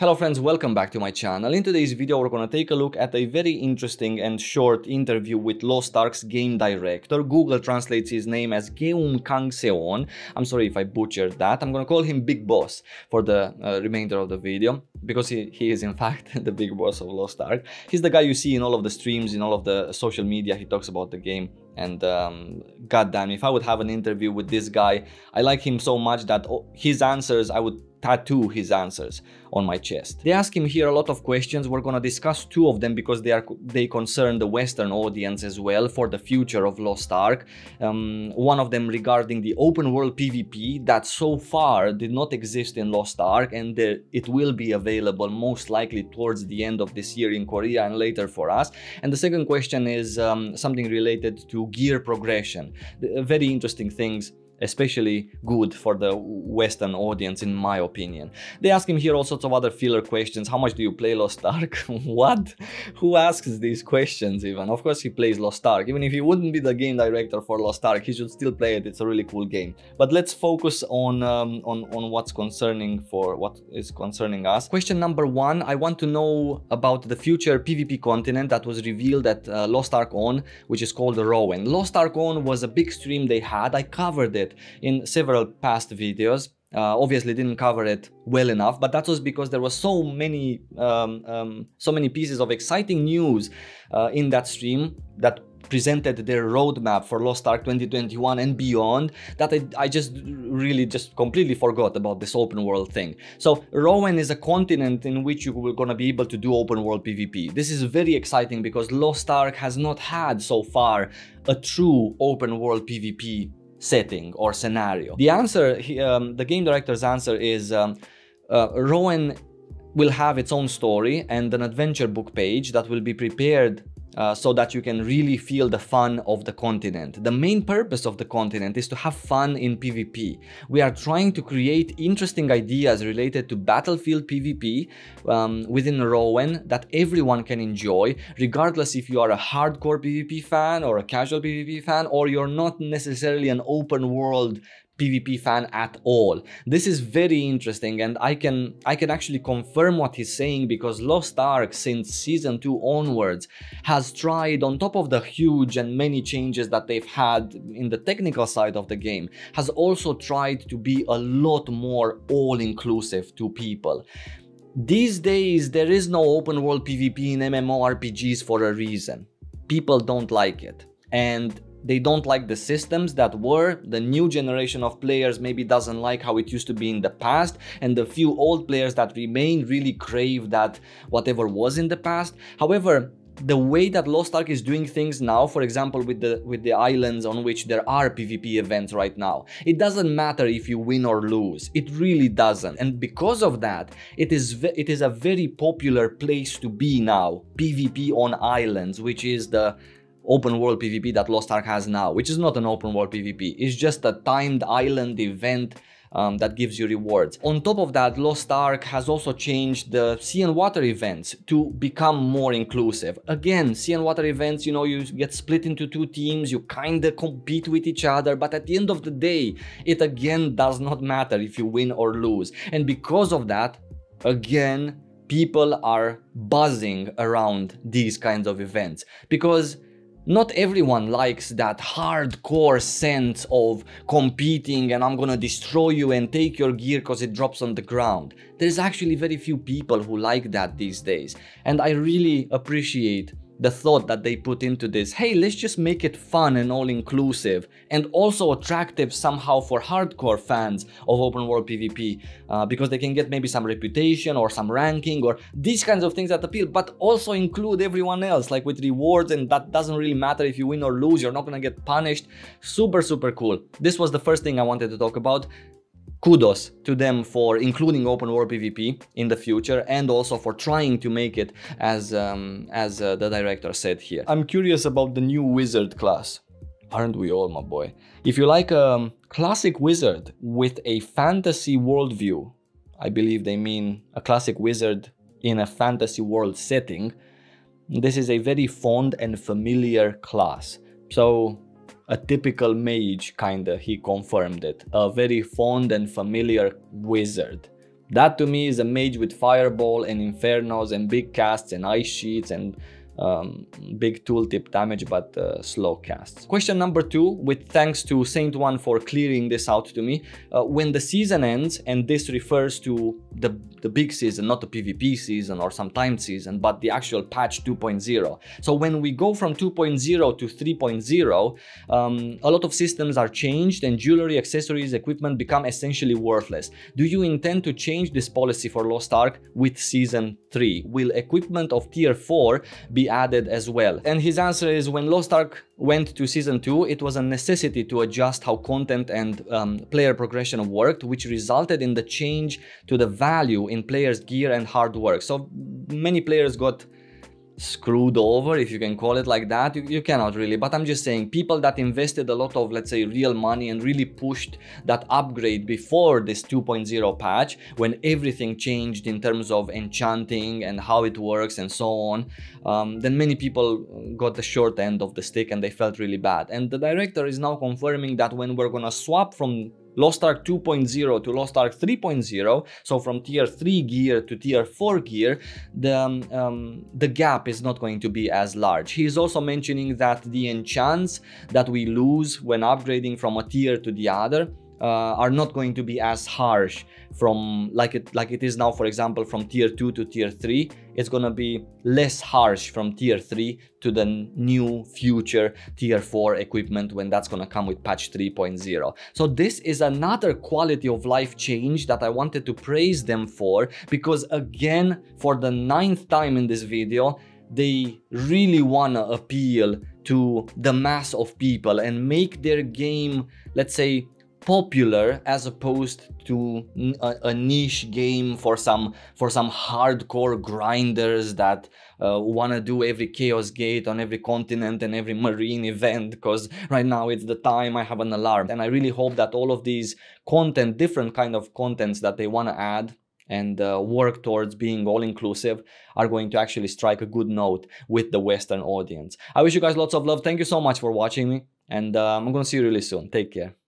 Hello friends, welcome back to my channel. In today's video we're gonna take a look at a very interesting and short interview with Lost Ark's game director. Google translates his name as Geum Kang Seon. I'm sorry if I butchered that. I'm gonna call him Big Boss for the remainder of the video, because he is in fact the big boss of Lost Ark. He's the guy you see in all of the streams, in all of the social media. He talks about the game, and goddamn, if I would have an interview with this guy, I like him so much that his answers, I would tattoo his answers on my chest. They ask him here a lot of questions. We're gonna discuss two of them because they concern the Western audience as well for the future of Lost Ark. One of them regarding the open world PvP that so far did not exist in Lost Ark, and it will be available most likely towards the end of this year in Korea and later for us. And the second question is something related to gear progression. Very interesting things, especially good for the Western audience, in my opinion. They ask him here all sorts of other filler questions. How much do you play Lost Ark? What? Who asks these questions even? Of course he plays Lost Ark. Even if he wouldn't be the game director for Lost Ark, he should still play it. It's a really cool game. But let's focus on what is concerning us. Question number one, I want to know about the future PvP continent that was revealed at Lost Ark On, which is called Rowan. Lost Ark On was a big stream they had. I covered it in several past videos. Obviously didn't cover it well enough, but that was because there was so many pieces of exciting news in that stream that presented their roadmap for Lost Ark 2021 and beyond, that I just completely forgot about this open world thing. So Rowan is a continent in which you were gonna be able to do open world PvP. This is very exciting because Lost Ark has not had so far a true open world PvP setting or scenario. The answer, the game director's answer is Rowan will have its own story and an adventure book page that will be prepared so that you can really feel the fun of the continent. The main purpose of the continent is to have fun in PvP. We are trying to create interesting ideas related to battlefield PvP within Rowan that everyone can enjoy, regardless if you are a hardcore PvP fan or a casual PvP fan, or you're not necessarily an open world PvP fan at all. This is very interesting, and I can actually confirm what he's saying, because Lost Ark since season 2 onwards has tried, on top of the huge and many changes that they've had in the technical side of the game, has also tried to be a lot more all-inclusive to people. These days there is no open world PvP in MMORPGs for a reason. People don't like it, and they don't like the systems that were. The new generation of players maybe doesn't like how it used to be in the past, and the few old players that remain really crave that whatever was in the past. However, the way that Lost Ark is doing things now, for example with the islands on which there are PvP events right now, it doesn't matter if you win or lose. It really doesn't. And because of that, it is a very popular place to be now. PvP on islands, which is the open world PvP that Lost Ark has now, which is not an open world PvP. It's just a timed island event that gives you rewards. On top of that, Lost Ark has also changed the sea and water events to become more inclusive. Again, sea and water events, you know, you get split into two teams, you kinda compete with each other, but at the end of the day, it again does not matter if you win or lose. And because of that, again, people are buzzing around these kinds of events, because not everyone likes that hardcore sense of competing and I'm gonna destroy you and take your gear because it drops on the ground. There's actually very few people who like that these days, and I really appreciate the thought that they put into this. Hey, let's just make it fun and all-inclusive, and also attractive somehow for hardcore fans of open world PvP, because they can get maybe some reputation or some ranking or these kinds of things that appeal, but also include everyone else, like with rewards, and that doesn't really matter if you win or lose, you're not gonna get punished. Super, super cool. This was the first thing I wanted to talk about. Kudos to them for including open world PvP in the future, and also for trying to make it as the director said here. I'm curious about the new wizard class. Aren't we all, my boy? If you like a classic wizard with a fantasy worldview, I believe they mean a classic wizard in a fantasy world setting, this is a very fond and familiar class. So a typical mage, kinda, he confirmed it. A very fond and familiar wizard. That to me is a mage with Fireball and Infernos and big casts and ice sheets and big tooltip damage, but slow casts. Question number 2, with thanks to Saint One for clearing this out to me. When the season ends, and this refers to the big season, not the PvP season or some timed season, but the actual patch 2.0. So when we go from 2.0 to 3.0, a lot of systems are changed and jewelry, accessories, equipment become essentially worthless. Do you intend to change this policy for Lost Ark with Season 3? Will equipment of Tier 4 be added as well? And his answer is, when Lost Ark went to Season 2, it was a necessity to adjust how content and player progression worked, which resulted in the change to the value in players' gear and hard work. So many players got screwed over, if you can call it like that. You cannot really, but I'm just saying, people that invested a lot of, let's say, real money and really pushed that upgrade before this 2.0 patch, when everything changed in terms of enchanting and how it works and so on, then many people got the short end of the stick and they felt really bad. And the director is now confirming that when we're gonna swap from Lost Ark 2.0 to Lost Ark 3.0, so from tier 3 gear to tier 4 gear, the gap is not going to be as large. He is also mentioning that the enchants that we lose when upgrading from a tier to the other are not going to be as harsh from like it is now. For example, from tier 2 to tier 3, it's gonna be less harsh from tier 3 to the new future tier 4 equipment when that's gonna come with patch 3.0. So this is another quality of life change that I wanted to praise them for, because again, for the 9th time in this video, they really wanna appeal to the mass of people and make their game, let's say, popular, as opposed to a niche game for some hardcore grinders that want to do every Chaos Gate on every continent and every marine event, because right now it's the time. I have an alarm, and I really hope that all of these content, different kind of contents that they want to add and work towards being all-inclusive, are going to actually strike a good note with the Western audience. I wish you guys lots of love. Thank you so much for watching me, and I'm gonna see you really soon. Take care.